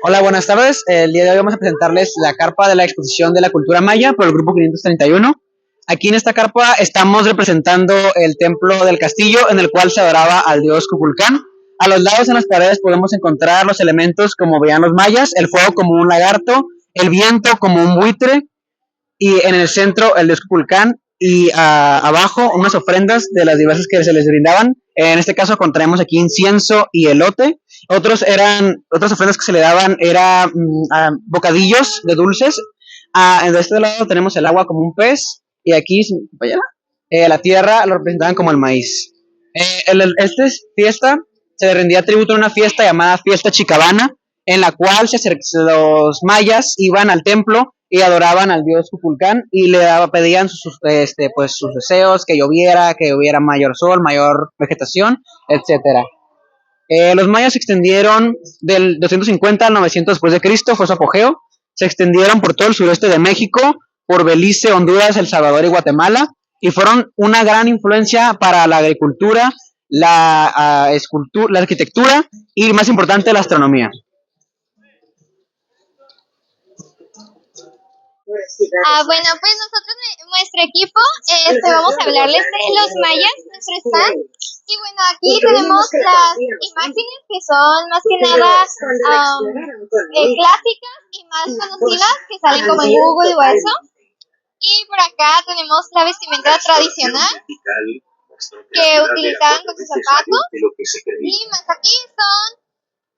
Hola, buenas tardes. El día de hoy vamos a presentarles la carpa de la exposición de la cultura maya por el grupo 531. Aquí en esta carpa estamos representando el templo del castillo en el cual se adoraba al dios Kukulcán. A los lados en las paredes podemos encontrar los elementos como veían los mayas, el fuego como un lagarto, el viento como un buitre y en el centro el dios Kukulcán y abajo unas ofrendas de las diversas que se les brindaban. En este caso encontramos aquí incienso y elote. Otras ofrendas que se le daban eran bocadillos de dulces. De este lado tenemos el agua como un pez y aquí la tierra lo representaban como el maíz. Esta fiesta se le rendía tributo en una fiesta llamada Fiesta Chicabana, en la cual los mayas iban al templo y adoraban al dios Kukulcán y pedían sus deseos, que hubiera mayor sol, mayor vegetación, etcétera. Los mayas se extendieron del 250 al 900 después de Cristo, fue su apogeo. Se extendieron por todo el sureste de México, por Belice, Honduras, El Salvador y Guatemala, y fueron una gran influencia para la agricultura, la arquitectura y, más importante, la astronomía. Bueno, pues nosotros, nuestro equipo, vamos a hablarles de los mayas, nuestro stand. Y bueno, aquí tenemos las imágenes que son más que nada clásicas y más conocidas, que salen como en Google o eso. Y por acá tenemos la vestimenta tradicional que utilizaban con sus zapatos. Y más aquí son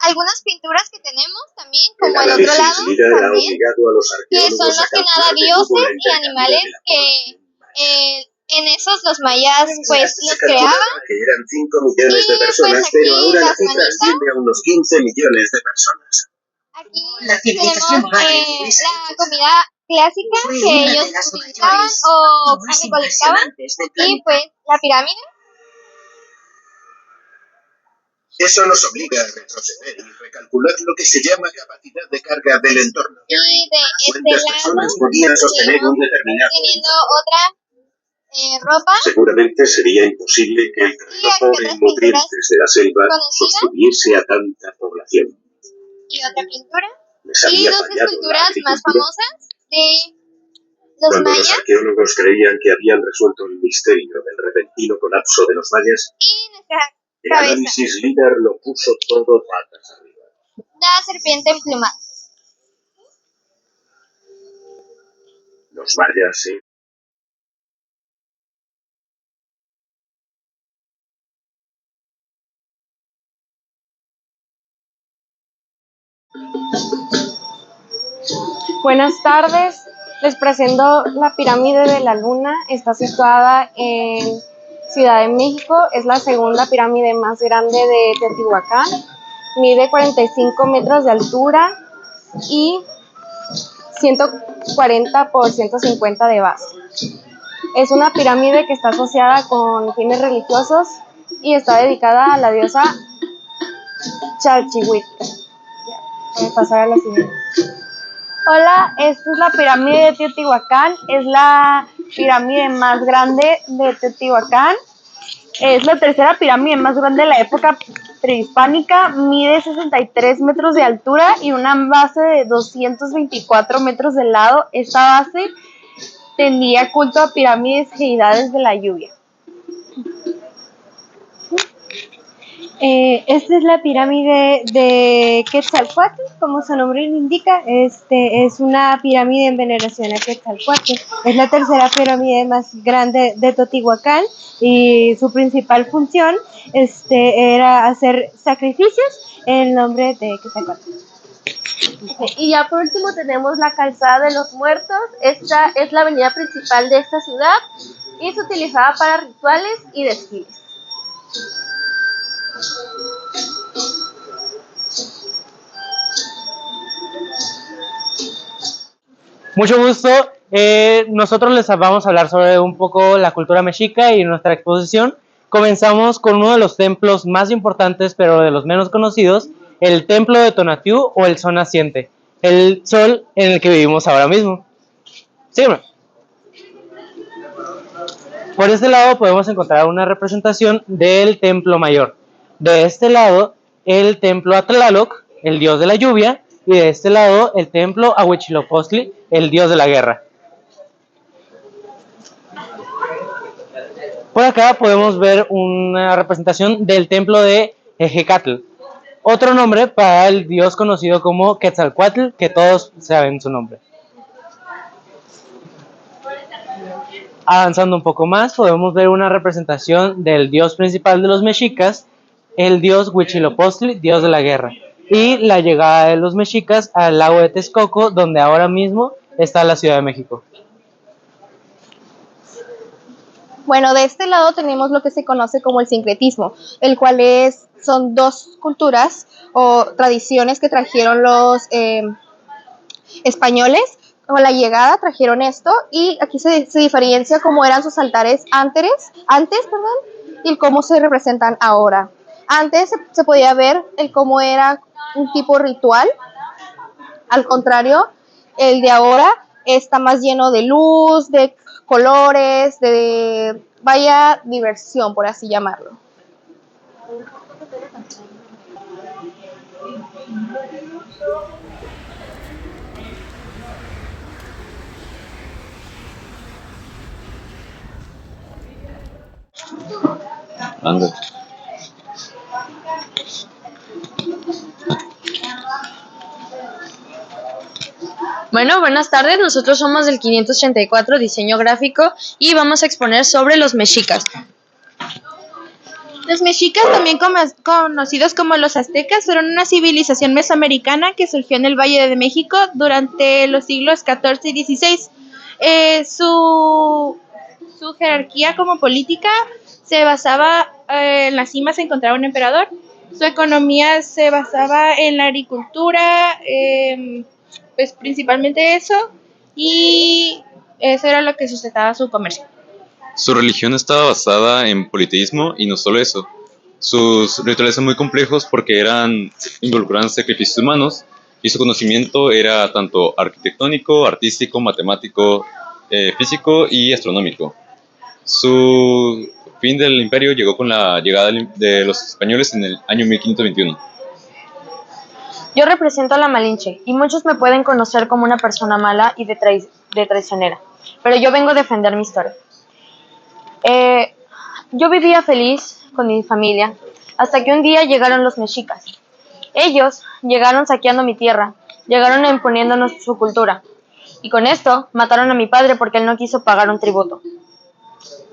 algunas pinturas que tenemos también, como al otro lado también, que son más que nada dioses y animales que en esos los mayas pues los creaban. Que eran 5 millones de personas, pues pero ahora la cifra asciende a unos 15 millones de personas. Aquí tenemos la comida clásica que ellos utilizaban o recolectaban, y pues la pirámide. Eso nos obliga a retroceder y recalcular lo que se llama capacidad de carga del entorno. Y de ¿Cuántas personas podían sostener un determinado? Teniendo otra ropa. Seguramente sería imposible que el trabajo de nutrientes de la selva sostuviese a tanta población. Y otra pintura. Y dos esculturas más famosas de los Cuando mayas. Los arqueólogos creían que habían resuelto el misterio del repentino colapso de los mayas, y nuestra el análisis líder lo puso todo patas arriba. La serpiente emplumada. Los mayas se Buenas tardes, les presento la pirámide de la Luna. Está situada en Ciudad de México, es la segunda pirámide más grande de Teotihuacán, mide 45 metros de altura y 140 por 150 de base. Es una pirámide que está asociada con fines religiosos y está dedicada a la diosa Chalchihuitl. Voy a pasar a la siguiente. Hola, esta es la pirámide de Teotihuacán, es la pirámide más grande de Teotihuacán, es la tercera pirámide más grande de la época prehispánica, mide 63 metros de altura y una base de 224 metros de lado. Esta base tendría culto a pirámides y deidades de la lluvia. Esta es la pirámide de Quetzalcóatl, como su nombre lo indica. Es una pirámide en veneración a Quetzalcóatl. Es la tercera pirámide más grande de Teotihuacán y su principal función era hacer sacrificios en nombre de Quetzalcóatl. Y ya por último tenemos la Calzada de los Muertos. Esta es la avenida principal de esta ciudad y es utilizada para rituales y desfiles. Mucho gusto. Nosotros les vamos a hablar sobre un poco la cultura mexica y nuestra exposición. Comenzamos con uno de los templos más importantes, pero de los menos conocidos, el templo de Tonatiuh o el sol naciente, el sol en el que vivimos ahora mismo. Sígueme. Por este lado podemos encontrar una representación del templo mayor. De este lado, el templo a Tlaloc, el dios de la lluvia, y de este lado el templo a Huitzilopochtli, el dios de la guerra. Por acá podemos ver una representación del templo de Ejecatl, otro nombre para el dios conocido como Quetzalcóatl, que todos saben su nombre. Avanzando un poco más, podemos ver una representación del dios principal de los mexicas, el dios Huitzilopochtli, dios de la guerra, y la llegada de los mexicas al lago de Texcoco, donde ahora mismo está la Ciudad de México. Bueno, de este lado tenemos lo que se conoce como el sincretismo, el cual son dos culturas o tradiciones que trajeron los españoles. Con la llegada trajeron esto y aquí se diferencia cómo eran sus altares antes, y cómo se representan ahora. Antes se podía ver el cómo era un tipo ritual, al contrario, el de ahora está más lleno de luz, de colores, de vaya diversión, por así llamarlo. Anda. Bueno, buenas tardes. Nosotros somos del 534 Diseño Gráfico y vamos a exponer sobre los mexicas. Los mexicas, también conocidos como los aztecas, fueron una civilización mesoamericana que surgió en el Valle de México durante los siglos XIV y XVI. Su jerarquía como política se basaba en la cima se encontraba un emperador. Su economía se basaba en la agricultura, pues principalmente eso, y eso era lo que sustentaba su comercio. Su religión estaba basada en politeísmo y no solo eso. Sus rituales son muy complejos porque involucraban sacrificios humanos y su conocimiento era tanto arquitectónico, artístico, matemático, físico y astronómico. Su fin del imperio llegó con la llegada de los españoles en el año 1521. Yo represento a la Malinche y muchos me pueden conocer como una persona mala y de traicionera, pero yo vengo a defender mi historia. Yo vivía feliz con mi familia hasta que un día llegaron los mexicas. Ellos llegaron saqueando mi tierra, llegaron imponiéndonos su cultura y con esto mataron a mi padre porque él no quiso pagar un tributo.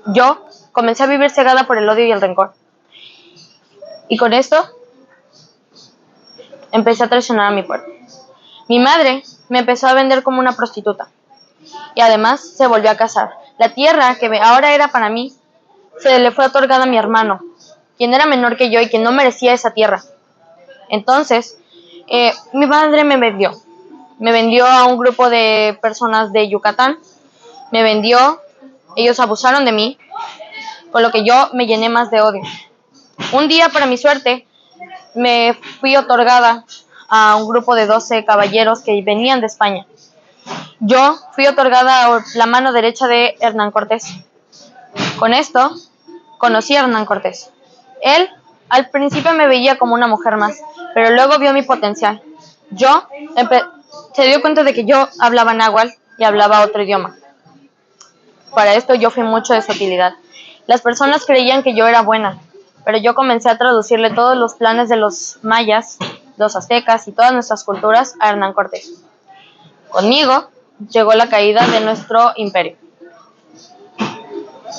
Yo comencé a vivir cegada por el odio y el rencor y con esto empecé a traicionar a mi pueblo. Mi madre me empezó a vender como una prostituta y además se volvió a casar. La tierra que ahora era para mí se le fue otorgada a mi hermano, quien era menor que yo y quien no merecía esa tierra. Entonces, mi madre me vendió a un grupo de personas de Yucatán, ellos abusaron de mí, por lo que yo me llené más de odio. Un día, para mi suerte, me fui otorgada a un grupo de 12 caballeros que venían de España. Yo fui otorgada a la mano derecha de Hernán Cortés. Con esto, conocí a Hernán Cortés. Él, al principio me veía como una mujer más, pero luego vio mi potencial. Se dio cuenta de que yo hablaba náhuatl y hablaba otro idioma. Para esto yo fui mucho de su utilidad. Las personas creían que yo era buena, pero yo comencé a traducirle todos los planes de los mayas, los aztecas y todas nuestras culturas a Hernán Cortés. Conmigo llegó la caída de nuestro imperio.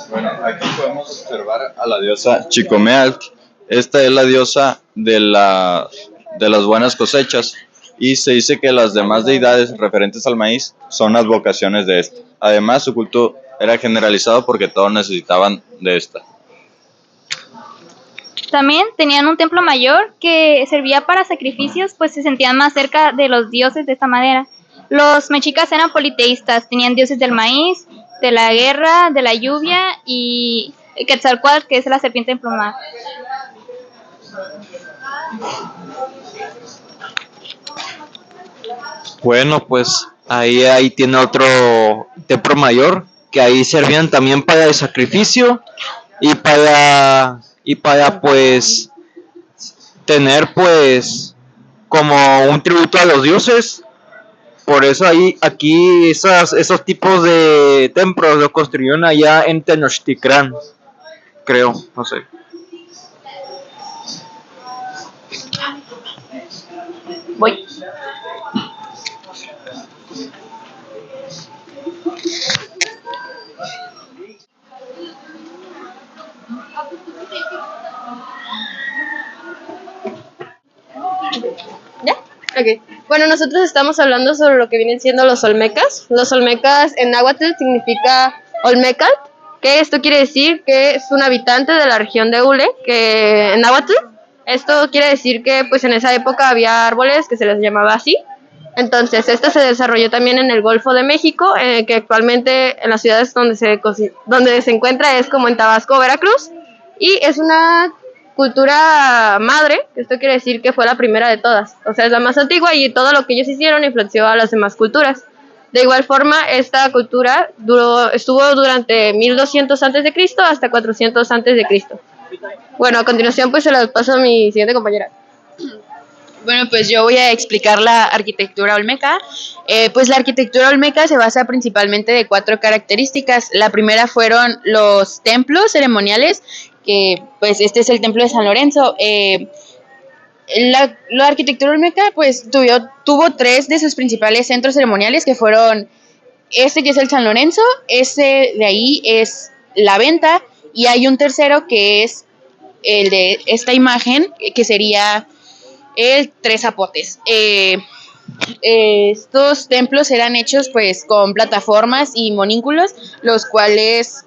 Bueno, aquí podemos observar a la diosa Chicomealc. Esta es la diosa de las buenas cosechas y se dice que las demás deidades referentes al maíz son advocaciones de esta. Además, su culto era generalizado porque todos necesitaban de esta. También tenían un templo mayor que servía para sacrificios, pues se sentían más cerca de los dioses de esta manera. Los mexicas eran politeístas, tenían dioses del maíz, de la guerra, de la lluvia y Quetzalcóatl, que es la serpiente emplumada. Bueno, pues ahí tiene otro templo mayor, que ahí servían también para el sacrificio y para pues tener pues como un tributo a los dioses. Por eso aquí esos tipos de templos los construyeron allá en Tenochtitlán, creo, no sé. Voy. ¿Ya? Ok. Bueno, nosotros estamos hablando sobre lo que vienen siendo los olmecas. Los olmecas en náhuatl significa olmecal, que esto quiere decir que es un habitante de la región de Ule, que en náhuatl esto quiere decir que pues en esa época había árboles que se les llamaba así. Entonces, esto se desarrolló también en el Golfo de México, que actualmente en las ciudades donde se encuentra es como en Tabasco, Veracruz, y es una cultura madre, esto quiere decir que fue la primera de todas, o sea, es la más antigua y todo lo que ellos hicieron influenció a las demás culturas. De igual forma, esta cultura estuvo durante 1200 a.C. hasta 400 a.C. Bueno, a continuación pues se la paso a mi siguiente compañera. Bueno, pues yo voy a explicar la arquitectura olmeca. Pues la arquitectura olmeca se basa principalmente de 4 características. La primera fueron los templos ceremoniales, que pues este es el templo de San Lorenzo. La arquitectura olmeca pues tuvo 3 de sus principales centros ceremoniales, que fueron este, que es el San Lorenzo, ese de ahí es la Venta, y hay un tercero que es el de esta imagen, que sería el Tres Zapotes. Estos templos eran hechos pues con plataformas y monínculos, los cuales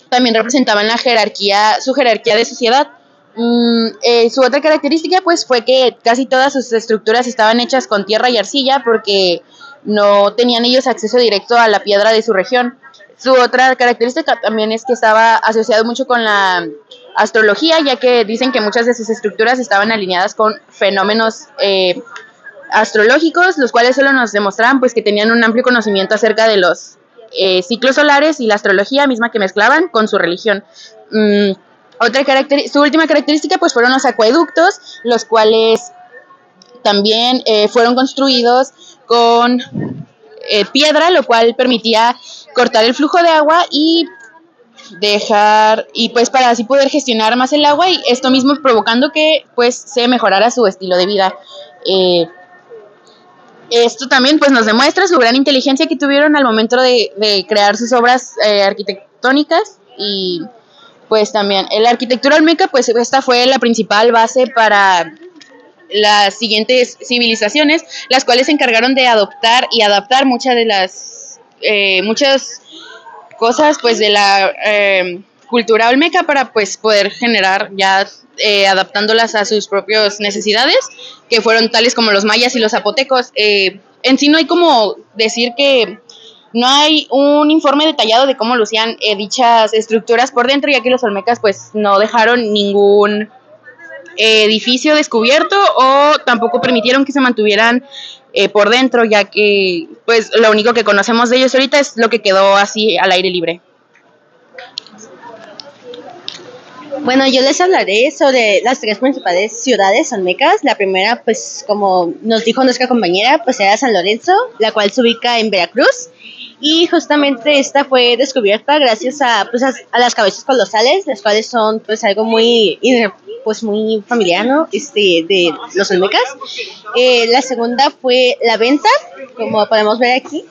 también representaban su jerarquía de sociedad. Su otra característica pues fue que casi todas sus estructuras estaban hechas con tierra y arcilla, porque no tenían ellos acceso directo a la piedra de su región. Su otra característica también es que estaba asociado mucho con la astrología, ya que dicen que muchas de sus estructuras estaban alineadas con fenómenos astrológicos, los cuales solo nos demostraban pues que tenían un amplio conocimiento acerca de los ciclos solares y la astrología misma que mezclaban con su religión. Su última característica pues fueron los acueductos, los cuales también fueron construidos con piedra, lo cual permitía cortar el flujo de agua y pues para así poder gestionar más el agua, y esto mismo provocando que pues se mejorara su estilo de vida. Esto también pues nos demuestra su gran inteligencia que tuvieron al momento de crear sus obras arquitectónicas. Y pues también la arquitectura olmeca pues esta fue la principal base para las siguientes civilizaciones, las cuales se encargaron de adoptar y adaptar muchas cosas pues de la cultura olmeca para pues poder generar ya adaptándolas a sus propias necesidades, que fueron tales como los mayas y los zapotecos. En sí no hay como decir que no hay un informe detallado de cómo lucían dichas estructuras por dentro, ya que los olmecas pues no dejaron ningún edificio descubierto o tampoco permitieron que se mantuvieran por dentro, ya que pues lo único que conocemos de ellos ahorita es lo que quedó así al aire libre. Bueno, yo les hablaré sobre las 3 principales ciudades olmecas. La primera, pues como nos dijo nuestra compañera, pues era San Lorenzo, la cual se ubica en Veracruz. Y justamente esta fue descubierta gracias a las cabezas colosales, las cuales son pues algo muy familiar, ¿no? De los olmecas. La segunda fue la Venta, como podemos ver aquí.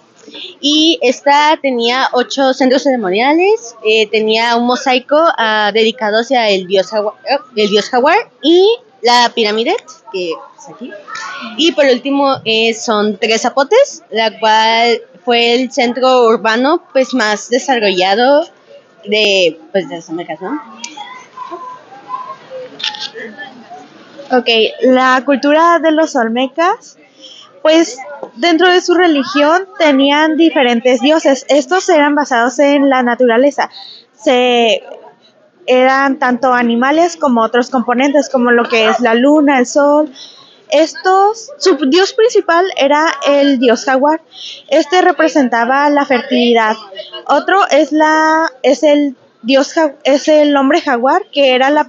Y esta tenía 8 centros ceremoniales, tenía un mosaico dedicado hacia el dios Jaguar, y la pirámide, que es aquí. Y por último son Tres Zapotes, la cual fue el centro urbano pues más desarrollado de los olmecas, ¿no? Ok, la cultura de los olmecas, pues dentro de su religión tenían diferentes dioses. Estos eran basados en la naturaleza. Eran tanto animales como otros componentes, como lo que es la luna, el sol. Su dios principal era el dios Jaguar. Este representaba la fertilidad. Otro es el hombre jaguar, que era la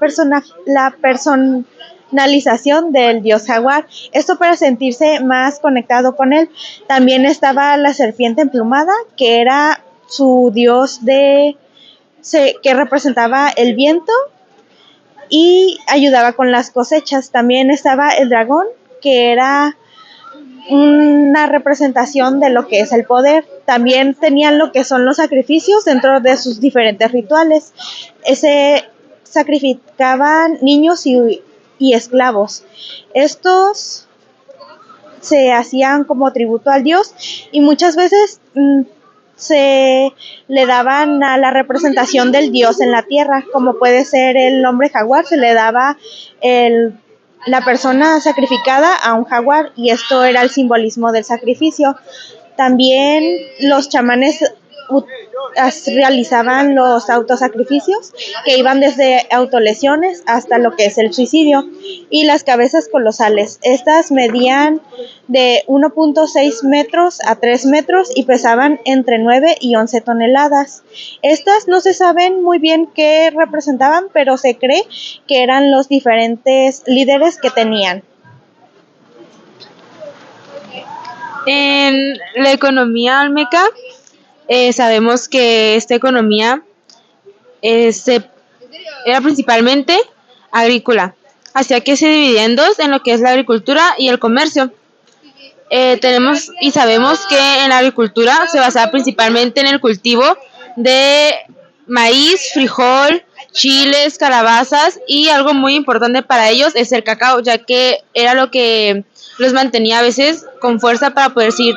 personalización del dios jaguar. Esto para sentirse más conectado con él. También estaba la serpiente emplumada, que era su dios que representaba el viento y ayudaba con las cosechas. También estaba el dragón, que era una representación de lo que es el poder. También tenían lo que son los sacrificios dentro de sus diferentes rituales. Se sacrificaban niños y esclavos. Estos se hacían como tributo al dios y muchas veces se le daban a la representación del dios en la tierra, como puede ser el hombre jaguar, se le daba la persona sacrificada a un jaguar y esto era el simbolismo del sacrificio. También los chamanes realizaban los autosacrificios que iban desde autolesiones hasta lo que es el suicidio, y las cabezas colosales. Estas medían de 1.6 metros a 3 metros y pesaban entre 9 y 11 toneladas. Estas no se saben muy bien qué representaban, pero se cree que eran los diferentes líderes que tenían. En la economía olmeca, sabemos que esta economía era principalmente agrícola, hacía que se dividía en dos, en lo que es la agricultura y el comercio. Tenemos y sabemos que en la agricultura se basaba principalmente en el cultivo de maíz, frijol, chiles, calabazas, y algo muy importante para ellos es el cacao, ya que era lo que los mantenía a veces con fuerza para poder seguir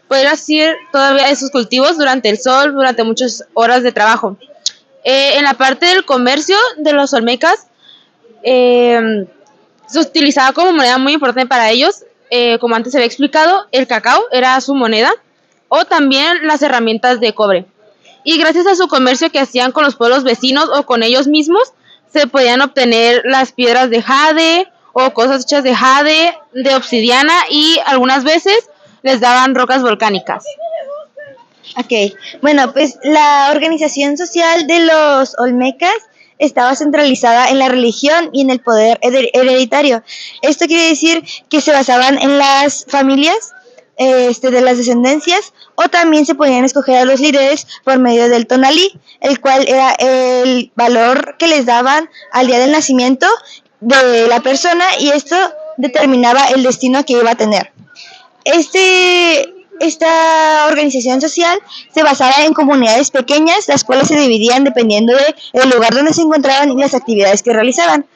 poder hacer todavía esos cultivos durante el sol, durante muchas horas de trabajo. En la parte del comercio de los olmecas, se utilizaba como moneda muy importante para ellos, como antes se había explicado, el cacao era su moneda, o también las herramientas de cobre. Y gracias a su comercio que hacían con los pueblos vecinos o con ellos mismos, se podían obtener las piedras de jade o cosas hechas de jade, de obsidiana, y algunas veces les daban rocas volcánicas. Ok, bueno, pues la organización social de los olmecas estaba centralizada en la religión y en el poder hereditario. Esto quiere decir que se basaban en las familias de las descendencias, o también se podían escoger a los líderes por medio del tonalí, el cual era el valor que les daban al día del nacimiento de la persona, y esto determinaba el destino que iba a tener. Esta organización social se basaba en comunidades pequeñas, las cuales se dividían dependiendo del lugar donde se encontraban y las actividades que realizaban.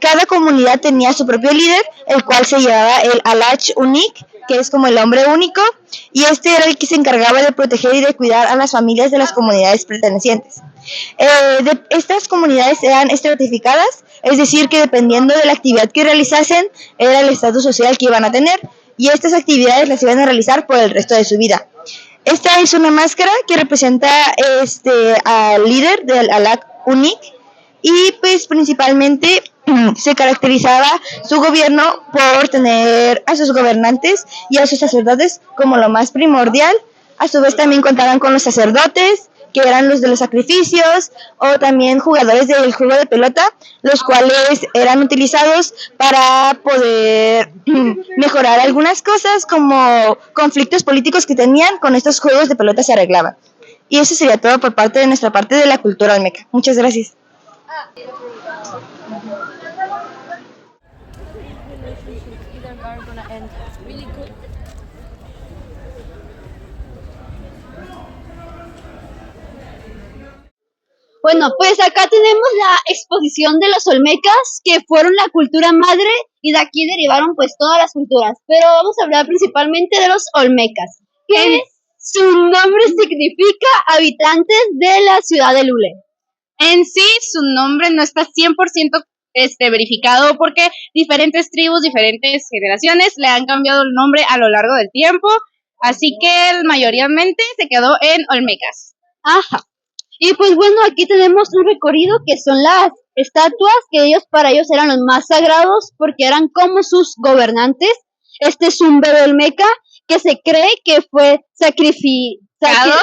Cada comunidad tenía su propio líder, el cual se llamaba el Alach Unik, que es como el hombre único, y este era el que se encargaba de proteger y de cuidar a las familias de las comunidades pertenecientes. Estas comunidades eran estratificadas, es decir, que dependiendo de la actividad que realizasen, era el estatus social que iban a tener, y estas actividades las iban a realizar por el resto de su vida. Esta es una máscara que representa al líder del Alach Unik, y pues principalmente se caracterizaba su gobierno por tener a sus gobernantes y a sus sacerdotes como lo más primordial. A su vez también contaban con los sacerdotes, que eran los de los sacrificios, o también jugadores del juego de pelota, los cuales eran utilizados para poder mejorar algunas cosas, como conflictos políticos que tenían. Con estos juegos de pelota se arreglaban. Y eso sería todo por parte de nuestra parte de la cultura olmeca. Muchas gracias. Bueno, pues acá tenemos la exposición de los olmecas, que fueron la cultura madre, y de aquí derivaron pues todas las culturas. Pero vamos a hablar principalmente de los olmecas, que su nombre significa habitantes de la ciudad de Lule. En sí, su nombre no está 100% verificado, porque diferentes tribus, diferentes generaciones le han cambiado el nombre a lo largo del tiempo, así que mayoritariamente se quedó en olmecas. Ajá. Y pues bueno, aquí tenemos un recorrido que son las estatuas, que para ellos eran los más sagrados porque eran como sus gobernantes. Este es un bebé olmeca que se cree que fue sacrificado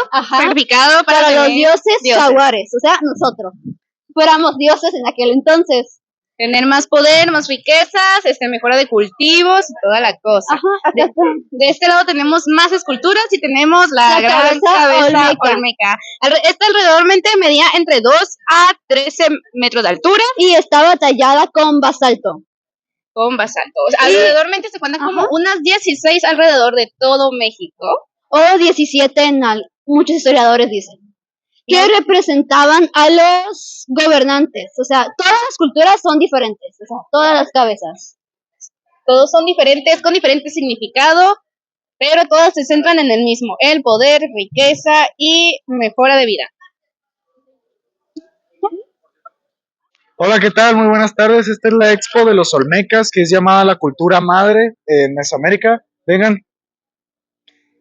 para los dioses jaguares, o sea, nosotros fuéramos dioses en aquel entonces. tener más poder, más riquezas, mejora de cultivos y toda la cosa. De este lado tenemos más esculturas y tenemos la gran cabeza olmeca. Esta alrededormente medía entre 2 a 13 metros de altura. Y estaba tallada con basalto. Con basalto. O sea, alrededormente se cuentan como unas 16 alrededor de todo México. O 17 muchos historiadores dicen. Que representaban a los gobernantes. O sea, todas las culturas son diferentes. O sea, todas las cabezas. Todos son diferentes, con diferente significado, pero todas se centran en el mismo: el poder, riqueza y mejora de vida. Hola, ¿qué tal? Muy buenas tardes. Esta es la expo de los Olmecas, que es llamada la cultura madre en Mesoamérica. Vengan.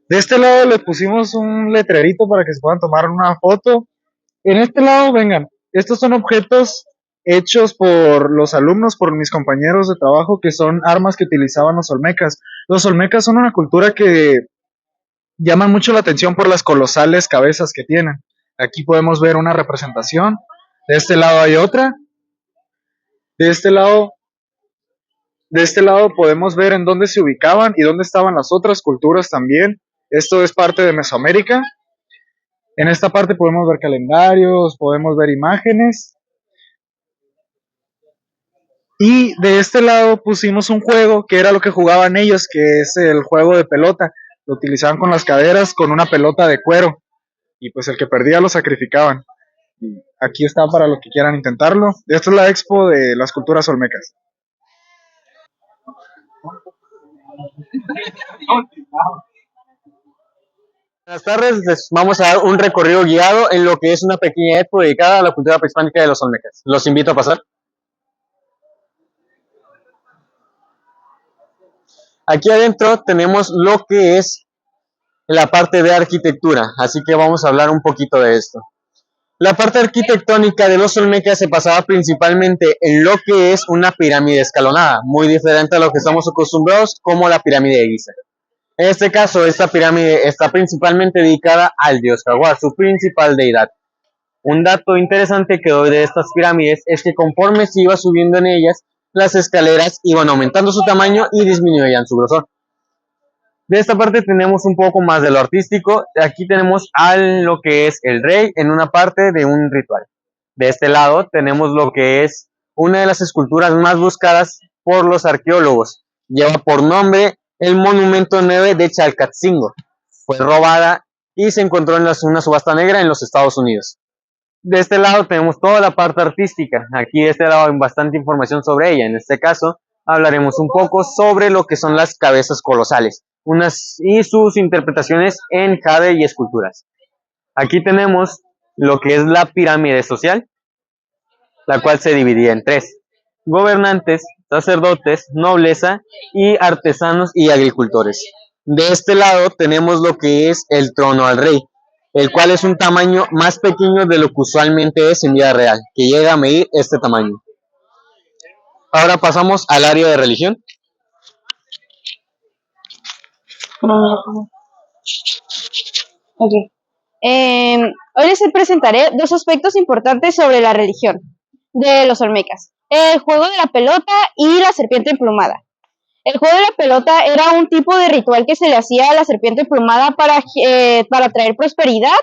De este lado le pusimos un letrerito para que se puedan tomar una foto. En este lado, vengan. Estos son objetos hechos por los alumnos, por mis compañeros de trabajo, que son armas que utilizaban los Olmecas. Los Olmecas son una cultura que llama mucho la atención por las colosales cabezas que tienen. Aquí podemos ver una representación. De este lado hay otra. De este lado podemos ver en dónde se ubicaban y dónde estaban las otras culturas también. Esto es parte de Mesoamérica. En esta parte podemos ver calendarios, podemos ver imágenes. Y de este lado pusimos un juego que era lo que jugaban ellos, que es el juego de pelota. Lo utilizaban con las caderas, con una pelota de cuero. Y pues el que perdía lo sacrificaban. Y aquí está para los que quieran intentarlo. Esta es la expo de las culturas olmecas. Buenas tardes, les vamos a dar un recorrido guiado en lo que es una pequeña expo dedicada a la cultura prehispánica de los olmecas. Los invito a pasar. Aquí adentro tenemos lo que es la parte de arquitectura, así que vamos a hablar un poquito de esto. La parte arquitectónica de los olmecas se basaba principalmente en lo que es una pirámide escalonada, muy diferente a lo que estamos acostumbrados como la pirámide de Giza. En este caso, esta pirámide está principalmente dedicada al dios Jaguar, su principal deidad. Un dato interesante que doy de estas pirámides es que conforme se iba subiendo en ellas, las escaleras iban aumentando su tamaño y disminuían su grosor. De esta parte tenemos un poco más de lo artístico. Aquí tenemos a lo que es el rey en una parte de un ritual. De este lado tenemos lo que es una de las esculturas más buscadas por los arqueólogos. Lleva por nombre el Monumento 9 de Chalcatzingo. Fue robada y se encontró en una subasta negra en los Estados Unidos. De este lado tenemos toda la parte artística. Aquí de este lado hay bastante información sobre ella. En este caso hablaremos un poco sobre lo que son las cabezas colosales y sus interpretaciones en jade y esculturas. Aquí tenemos lo que es la pirámide social, la cual se dividía en 3: gobernantes, sacerdotes, nobleza y artesanos y agricultores. De este lado tenemos lo que es el trono al rey, el cual es un tamaño más pequeño de lo que usualmente es en vida real, que llega a medir este tamaño. Ahora pasamos al área de religión. Okay. Hoy les presentaré 2 aspectos importantes sobre la religión de los olmecas: el juego de la pelota y la serpiente emplumada. El juego de la pelota era un tipo de ritual que se le hacía a la serpiente emplumada para traer prosperidad,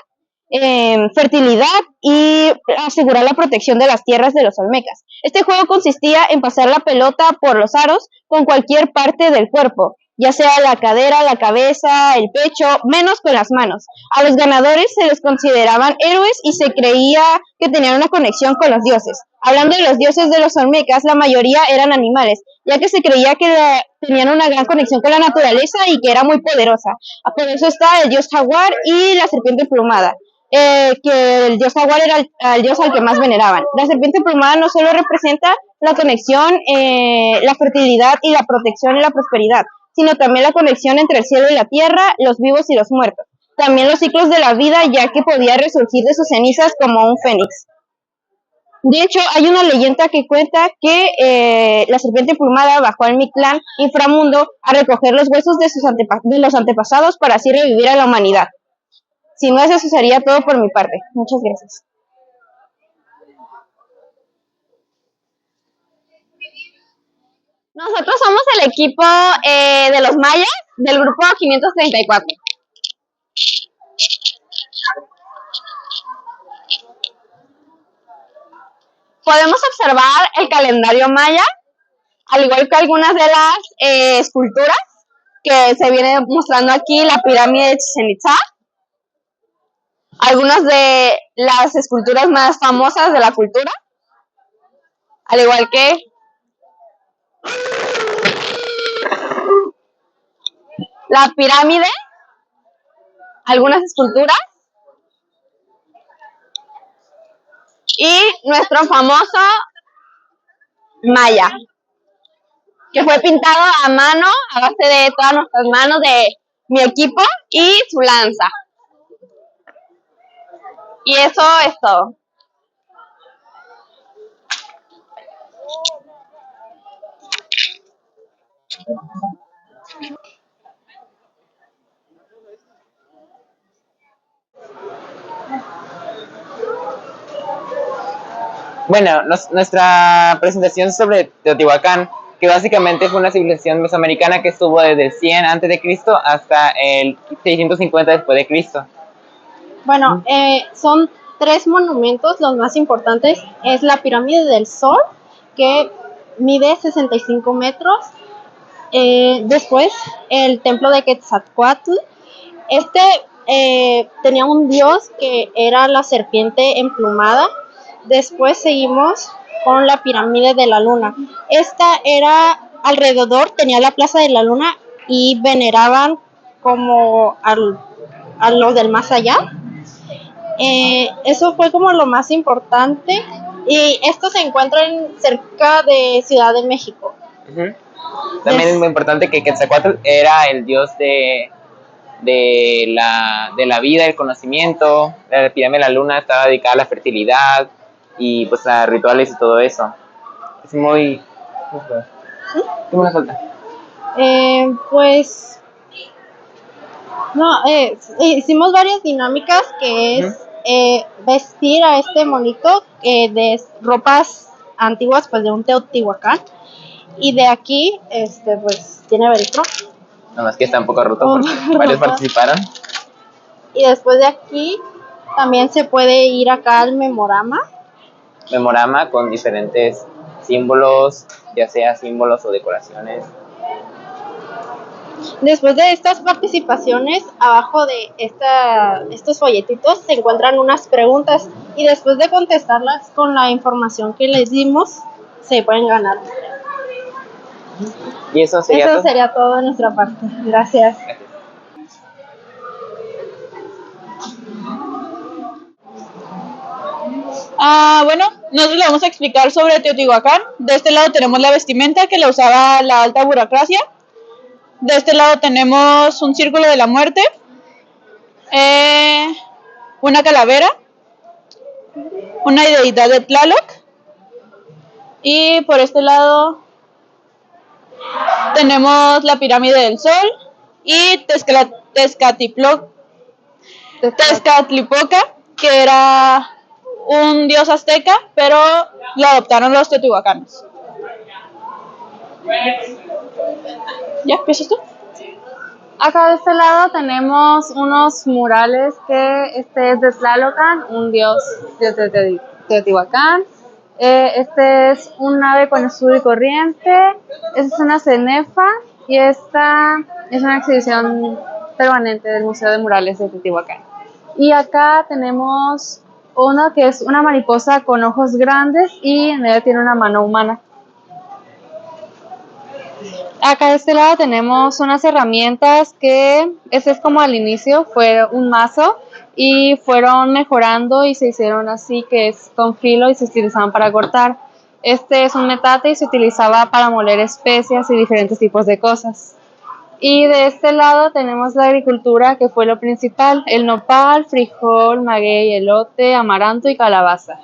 fertilidad y asegurar la protección de las tierras de los olmecas. Este juego consistía en pasar la pelota por los aros con cualquier parte del cuerpo, ya sea la cadera, la cabeza, el pecho, menos con las manos. A los ganadores se les consideraban héroes y se creía que tenían una conexión con los dioses. Hablando de los dioses de los olmecas, la mayoría eran animales, ya que se creía que tenían una gran conexión con la naturaleza y que era muy poderosa. Por eso está el dios jaguar y la serpiente emplumada. Que el dios jaguar era el dios al que más veneraban. La serpiente emplumada no solo representa la conexión, la fertilidad y la protección y la prosperidad, sino también la conexión entre el cielo y la tierra, los vivos y los muertos. También los ciclos de la vida, ya que podía resurgir de sus cenizas como un fénix. De hecho, hay una leyenda que cuenta que la serpiente emplumada bajó al Mictlán inframundo a recoger los huesos de los antepasados para así revivir a la humanidad. Si no, eso sería todo por mi parte. Muchas gracias. Nosotros somos el equipo de los mayas del grupo 534. Podemos observar el calendario maya, al igual que algunas de las esculturas que se viene mostrando aquí, la pirámide de Chichén Itzá, algunas de las esculturas más famosas de la cultura, al igual que la pirámide, algunas esculturas y nuestro famoso maya, que fue pintado a mano, a base de todas nuestras manos de mi equipo y su lanza. Y eso es todo. Bueno, nuestra presentación es sobre Teotihuacán, que básicamente fue una civilización mesoamericana que estuvo desde el 100 a.C. hasta el 650 después de Cristo. Bueno, son 3 monumentos, los más importantes es la pirámide del Sol, que mide 65 metros. Después, el templo de Quetzalcóatl. Tenía un dios que era la serpiente emplumada. Después seguimos con la pirámide de la luna. Esta era alrededor, tenía la plaza de la luna y veneraban como a los del más allá. Eso fue como lo más importante. Y esto se encuentra cerca de Ciudad de México. También es muy importante que Quetzalcóatl era el dios de la vida, el conocimiento. La pirámide de la luna estaba dedicada a la fertilidad y pues a rituales y todo eso. Es muy... ¿Qué me falta? Pues no, hicimos varias dinámicas que es vestir a este monito de ropas antiguas, pues de un Teotihuacán, y de aquí pues tiene velcro. Nada más que está un poco roto porque varios participaron. Y después de aquí también se puede ir acá al memorama. Memorama con diferentes símbolos, ya sea símbolos o decoraciones. Después de estas participaciones, abajo de estos folletitos se encuentran unas preguntas y después de contestarlas con la información que les dimos, se pueden ganar. ¿Y eso sería todo de nuestra parte. Gracias. Bueno, nosotros le vamos a explicar sobre Teotihuacán. De este lado tenemos la vestimenta que la usaba la alta burocracia. De este lado tenemos un círculo de la muerte, una calavera, una deidad de Tlaloc, y por este lado tenemos la pirámide del Sol y Tezcatlipoca, que era un dios azteca, pero lo adoptaron los teotihuacanos. ¿Ya empiezas tú? Acá de este lado tenemos unos murales que este es de Tlalocan, un dios de Teotihuacán. Este es un ave con azul y corriente. Esta es una cenefa y esta es una exhibición permanente del Museo de Murales de Teotihuacán. Y acá tenemos uno que es una mariposa con ojos grandes y en medio tiene una mano humana. Acá de este lado tenemos unas herramientas que, ese es como al inicio, fue un mazo y fueron mejorando y se hicieron así, que es con filo y se utilizaban para cortar. Este es un metate y se utilizaba para moler especias y diferentes tipos de cosas. Y de este lado tenemos la agricultura, que fue lo principal, el nopal, frijol, maguey, elote, amaranto y calabaza.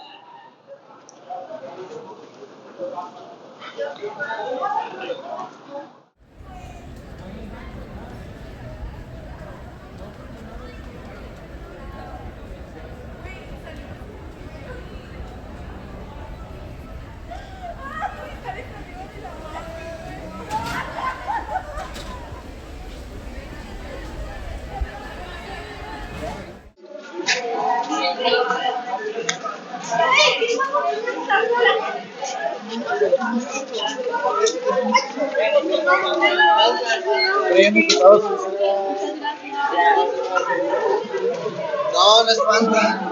No, no espanta.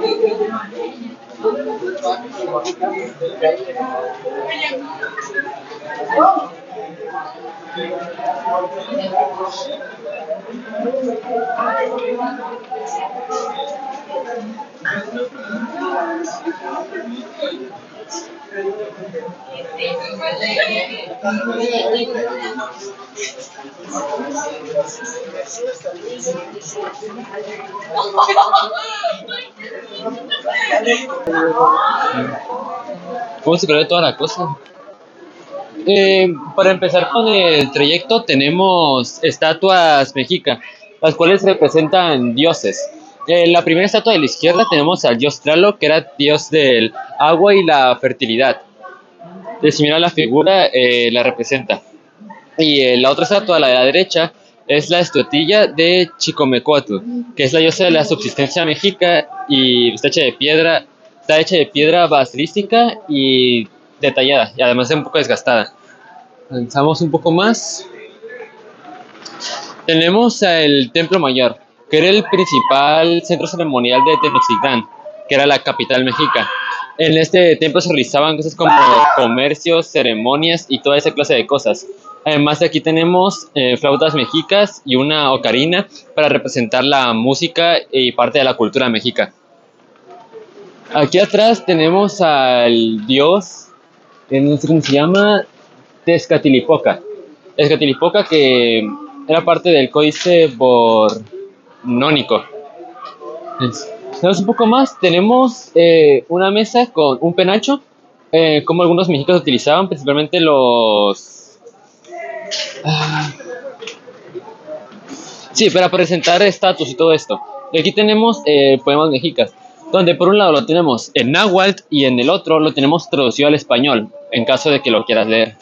¿Cómo se creó toda la cosa? Para empezar con el trayecto tenemos estatuas mexicas, las cuales representan dioses. En la primera estatua de la izquierda tenemos al dios Tlaloc, que era dios del agua y la fertilidad. De similar a la figura, la representa. Y la otra estatua, la de la derecha, es la estatuilla de Chicomecuatl, que es la diosa de la subsistencia mexica y está hecha de piedra basalística y detallada, y además es un poco desgastada. Avanzamos un poco más. Tenemos el Templo Mayor, que era el principal centro ceremonial de Tenochtitlán, que era la capital mexica. En este templo se realizaban cosas como comercios, ceremonias y toda esa clase de cosas. Además de aquí tenemos flautas mexicas y una ocarina para representar la música y parte de la cultura mexica. Aquí atrás tenemos al dios, no sé cómo se llama, Tezcatlipoca. Tezcatlipoca, que era parte del códice bornónico. Tenemos un poco más, tenemos una mesa con un penacho, como algunos mexicas utilizaban, principalmente los... sí, para presentar estatus y todo esto. Y aquí tenemos poemas mexicas, donde por un lado lo tenemos en náhuatl y en el otro lo tenemos traducido al español, en caso de que lo quieras leer.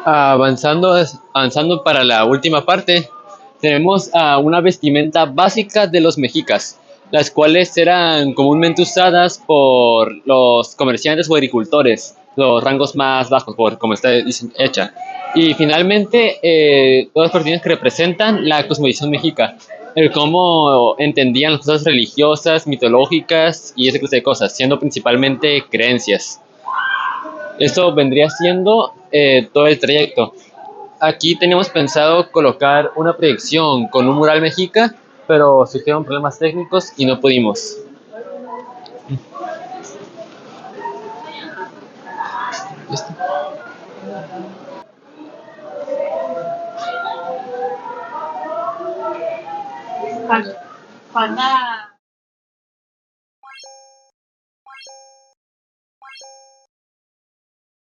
Avanzando para la última parte, tenemos una vestimenta básica de los mexicas, las cuales eran comúnmente usadas por los comerciantes o agricultores, los rangos más bajos, por como está hecha. Y finalmente, todas las cuestiones que representan la cosmovisión mexica, el cómo entendían las cosas religiosas, mitológicas y ese clase de cosas, siendo principalmente creencias. Esto vendría siendo todo el trayecto. Aquí teníamos pensado colocar una proyección con un mural mexica, pero surgieron problemas técnicos y no pudimos. Falta